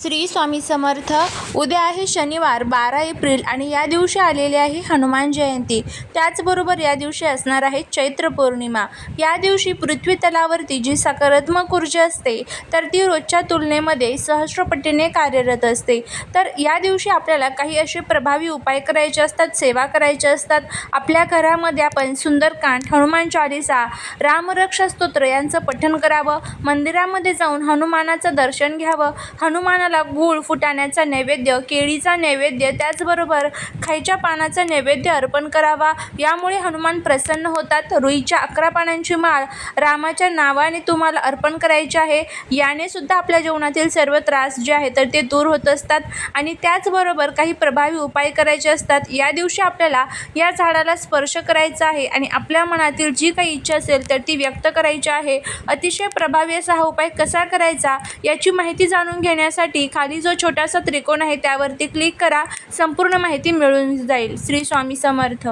श्री स्वामी समर्थ. उद्या आहे शनिवार 12 एप्रिल आणि या दिवशी आलेली आहे हनुमान जयंती. त्याचबरोबर या दिवशी असणार आहे चैत्र पौर्णिमा. या दिवशी पृथ्वी तलावरती जी सकारात्मक ऊर्जा असते तर ती रोजच्या तुलनेमध्ये सहस्रपटीने कार्यरत असते. तर या दिवशी आपल्याला काही असे प्रभावी उपाय करायचे असतात, सेवा करायच्या असतात. आपल्या घरामध्ये आपण सुंदरकांड, हनुमान चालीसा, रामरक्षा स्तोत्र यांचं पठण करावं. मंदिरामध्ये जाऊन हनुमानाचं दर्शन घ्यावं. हनुमानाला गूळ, फुटाण्याचा नैवेद्य, केळीचा नैवेद्य, त्याचबरोबर खायच्या पानाचा नैवेद्य अर्पण करावा. यामुळे हनुमान प्रसन्न होतात. रुईच्या 11 पानांची माळ रामाच्या नावाने तुम्हाला अर्पण करायची आहे. याने सुद्धा आपल्या जीवनातील सर्व त्रास जे आहे तर ते दूर होत असतात. आणि त्याचबरोबर काही प्रभावी उपाय करायचे असतात. या दिवशी आपल्याला या झाडाला स्पर्श करायचा आहे आणि आपल्या मनातील जी काही इच्छा असेल तर ती व्यक्त करायची आहे. अतिशय प्रभावी असा हा उपाय कसा करायचा याची माहिती जाणून घेण्यासाठी खाली जो छोटासा त्रिकोण आहे त्यावरती क्लिक करा. संपूर्ण माहिती मिळून जाईल. श्री स्वामी समर्थ.